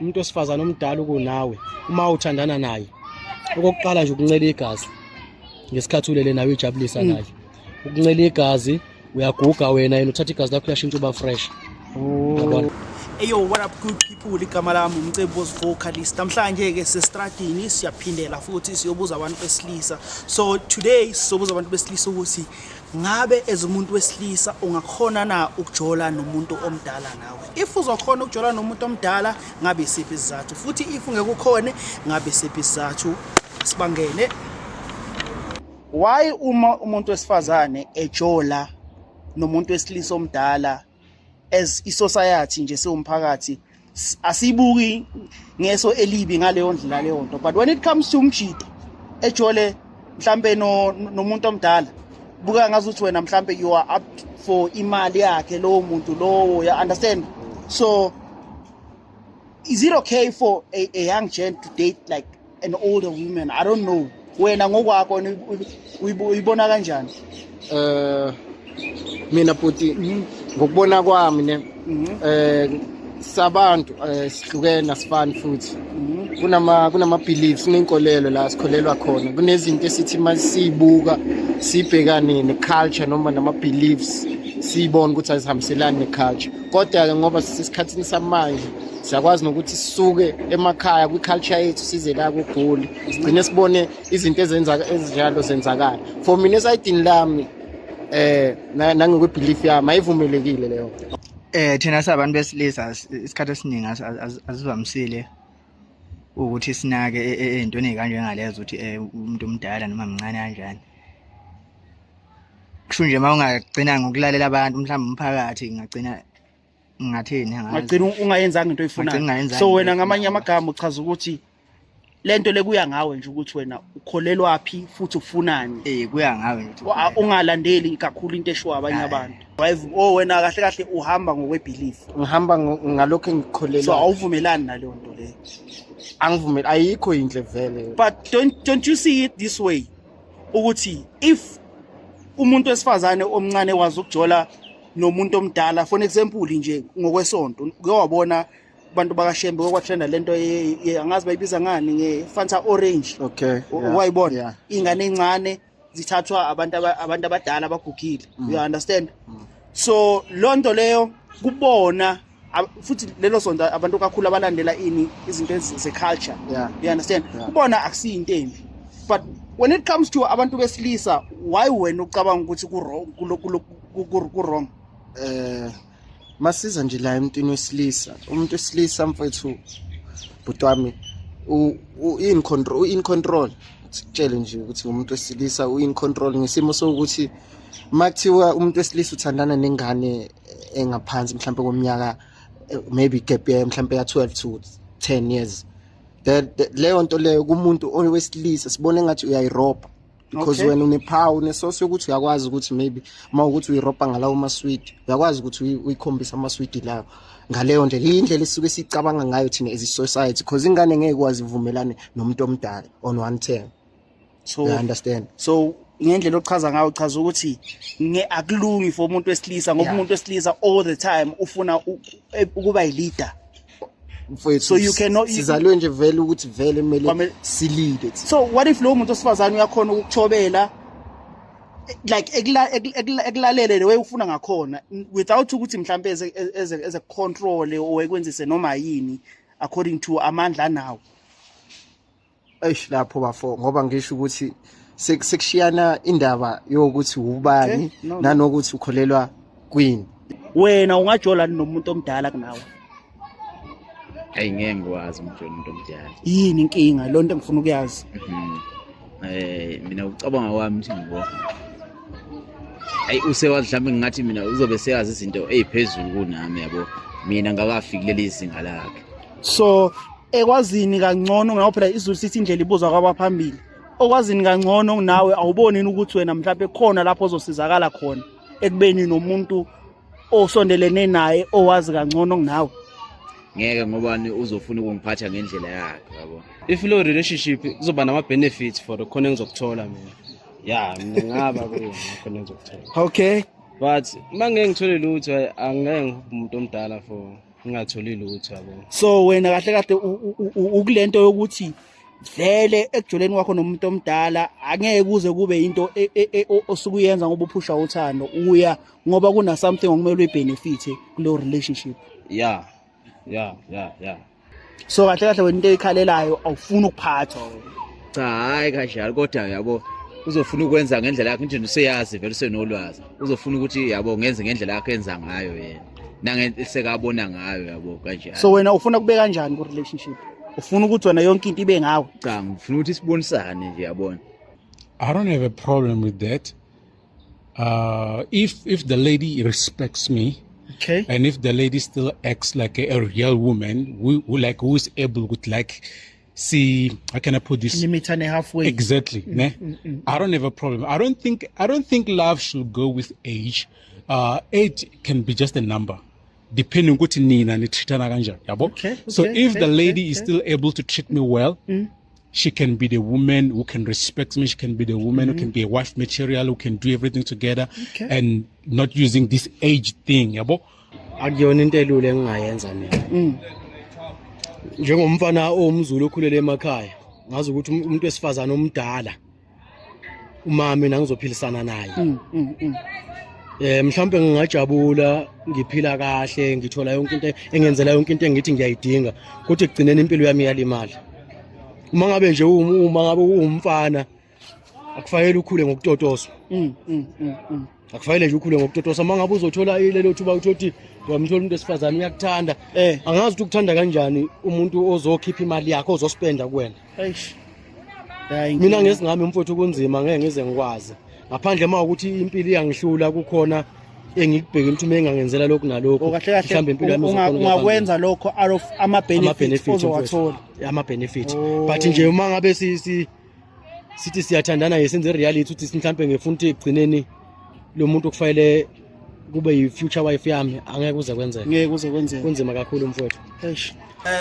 umuntu osifazana omdala kunawe uma uthandana naye okokuqala nje ukuncela igazi ngesikhathi ulele nawe ijabulisa naye ukuncela igazi uyaguga wena yena uthatha igazi lakho uyashintsha uba fresh. Yabona. Eyo, what up good people, igama lami umcebos vocalist. Namhlanje ke sesitradini siyaphindela futhi siyobuza abantu besilisa. So today sizobuza abantu besilisa ukuthi ngabe ezumuntu wesilisa ungakhona na ukujola nomuntu omdala nawe. If uzokhona ukujola nomuntu omdala ngabe isiphi isizathu, futhi if ungekukhona ngabe isiphi isizathu, sibangene. Why uma umuntu wesifazane ejola nomuntu wesilisa omdala as isociety nje siwumphakathi asibuki ngeso elibi ngaleyo ndlela leyo nto, but when it comes to umjito ejole mhlambe nomuntu omdala buka ngazuthi wena mhlambe you are up for imali yakhe lowo muntu lowo, ya understand? So is it okay for a young gent to date like an older woman? I don't know, wena ngokwakho uyibona kanjani? Mina futhi ngokubona kwami ne sabantu sihlukene asifani futhi kunama beliefs nenkolelo la sikholelwa khona, kunezinto esithi masibuka sibhekane neculture noma nama beliefs sibone ukuthi azihambiselani neculture, kodwa ke ngoba sisesikhathini samanje siyakwazi nokuthi sisuke emakhaya kwiculture yethu size la kuGoli sigcine sibone izinto ezinjalo zenzakala. For mina esayidini lami nangekwe belief yami ayivumelekile leyo. Thina sabantu besilisa isikhathi esiningi asivamisile ukuthi sinake entweni ezikanje ngalezo ukuthi umuntu omdala noma mncane kanjani. Kusho nje mawungagcina ngokulalela abantu mhlawumbe umphakathi ngagcina ngathini ngagcina ungayenzanga into oyifunayo. So wena ngamanye amagama uchaza ukuthi lento lekuya ngawe nje ukuthi wena ukholelwa phi futhi ufunani. Kuya ngawe nje ungalandeli kakhulu into eshiwa abanye abantu. Wena kahle kahle uhamba ngokwe belief. Ngihamba ngalokho engikholelwa. So awuvumelani naleyo nto leyo? Angivumeli, ayikho inhle vele. But don't you see it this way ukuthi if umuntu wesifazane omncane wazi ukujola nomuntu omdala, for example nje ngokwesonto kuyawabona abantu bakashembe okwathenda lento angazi bayibiza ngani ngeFanta Orange. Okay, wayibona ingane encane zithathwa abantu abadala abagugile. You understand? So lonto leyo kubona futhi lelo sonto abantu kakhulu abalandela izinto ze-culture. You understand? Kubona akusiyinto embi, but when it comes to abantu besilisa, why wena ucabanga ukuthi ku-wrong? Masiza nje la emntwini wesilisa, umuntu wesilisa mfethu bhuti wami in control. Sitshele nje ukuthi umuntu wesilisa in control ngesimo sokuthi makuthiwa umuntu wesilisa uthandana nengane engaphansi mhlambe kweminyaka maybe gap year mhlambe ya 12 to 10 years, leyo nto leyo kumuntu owesilisa sibone ngathi uyayiroba, because when unepower unesource ukuthi uyakwazi ukuthi maybe mawukuthi uyiroba ngalawo maswidi uyakwazi ukuthi uyikhombisa amaswidi lawo ngaleyo ndlela. Indlela esisuke sicabanga ngayo thina as a society, because ingane ngeke kwazi uvumelane nomuntu omdala on one term. So you understand? So ngendlela ochaza ngayo uchaza ukuthi akulungi for umuntu wesilisa ngoba umuntu wesilisa all the time ufuna ukuba leader. So you cannot sizalwe nje vele ukuthi vele kumele silide. So what if lo muntu osifazana uyakhona ukuthobela like ekulalele le way ufuna ngakhona without ukuthi mhlambe as a control or ekwenzise noma yini according to amandla nawo? Lapho bafo ngoba ngisho ukuthi sekushiyana indaba yokuthi ubani nanokuthi ukholelwa kwini. Wena ungajola nomuntu omdala kunawe? Ngeke ngikwazi umuntu omdala. Yini inkinga lonto engifuna ukuyazi? Mina ucabanga kwami ukuthi ngibo usewazi mhlawumbe ngathi mina uzobe seyazi izinto eziphezulu kunami, yabo mina ngakafiki leli izinga lakhe. So ekwazini kangcono ngawo phela izulu sithi indlela ibuzwa kwabaphambili, okwazini kangcono nawe awuboni ukuthi wena mhlawumbe khona lapho ozosizakala khona ekubeni nomuntu osondelene naye owazi kangcono kunawe? Ngeke ngobani uzofuna ukungiphatha ngendlela yakhe, yabo. If lo relationship kuzoba nama benefits for the khona engizokuthola mina, mina ngaba khona engizokuthola. Okay, but mangeke ngithole lutho angeke umuntu omdala ngingatholi lutho yabo. So wena kahle kade ukulento yokuthi vele ekujoleni kwakho nomuntu omdala angeke kuze kube into osukuyenza ngoba uphusha uthando uya ngoba kuna something okumele uyibenefit kulo relationship. Yeah. So kahle kahle wena into ekhalelayo awufuni ukuphathwa wena. Cha hayi kanjalo kodwa yabo uzofuna ukwenza ngendlela yakhe nje useyazi vele usenolwazi. Uzofuna ukuthi yabo ngenze ngendlela yakhe enza ngayo yena. Nange sekabona ngayo yabo kanjalo. So wena ufuna kube kanjani ku relationship? Ufuna ukuthi wena yonke into ibe ngawe? Cha ngifuna ukuthi sibonisane nje yabona. I don't have a problem with that. If the lady respects me, okay, and if the lady still acts like a real woman, who is able to see, how can I put this? Limit and halfway. Exactly. I don't have a problem. I don't think love should go with age. Age can be just a number, depending on what nina ni treatana kanja. Okay. So if the lady is still able to treat me well, she can be the woman who can respect me. She can be the woman who can be a wife material, who can do everything together, and not using this age thing. Akuyona into elule engingayenza mina. Njengomfana omzulu okhulele emakhaya, ngazi ukuthi umuntu wesifazana omdala uma mina ngizophilisana naye. Mhlawumbe ngingajabula, ngiphila kahle, ngithola yonke into engenzela yonke into engithi ngiyayidinga, kodwa ekugcineni impilo yami yalimala. Uma ngabe nje umfana akufanele ukhule ngokutotoswa. Akufanele nje ukhule ngokutotoswa. Uma ngabe uzothola lelo thuba uthi wamthola umuntu wesifazana uyakuthanda, angazi ukuthi ukuthanda kanjani umuntu ozokhipha imali yakhe ozospenda kuwena. Mina ngesingami mfowethu kunzima ngeke ngize ngikwazi. Ngaphandle ukuthi impilo iyangihlula kukhona engikubheka ukuthi uma engangenzela lokho nalokho mhlawumbe impilo yami ungakwenza lokho out of ama benefits ozowathola. Ama benefit. But nje uma ngabe sithi siyathandana yesenze reality ukuthi mhlawumbe ngefuna ukuthi egcineni lo muntu okufanele kube yi future wife yami angeke kuze kwenzeke. Ngeke kuze kwenzeke. Kunzima kakhulu mfowethu.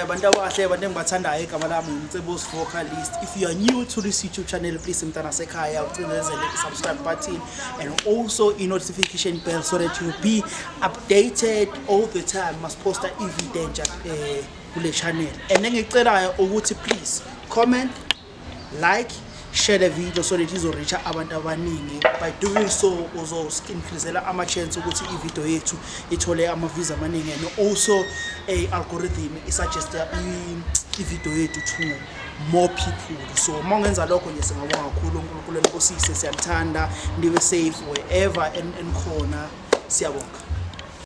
Bantu abahle abantu engibathandayo igama lami uMcebos Vocalist. If you are new to this YouTube channel, please mntana sekhaya ucinezele i-subscribe button and also i-notification bell so that you'll be updated all the time. Must post i-video entsha kule channel. And engicelayo ukuthi please comment, like, share the video so that izoreach abantu abaningi. By doing so uzo-increasela ama-chance ukuthi i-video yethu ithole ama-views amaningi, and also algorithm isuggest i-video yethu to more people. So uma ungenza lokho nje singabonga kakhulu. uNkulunkulu enkosise, siyathanda, nibe safe wherever enkhona. Siyabonga.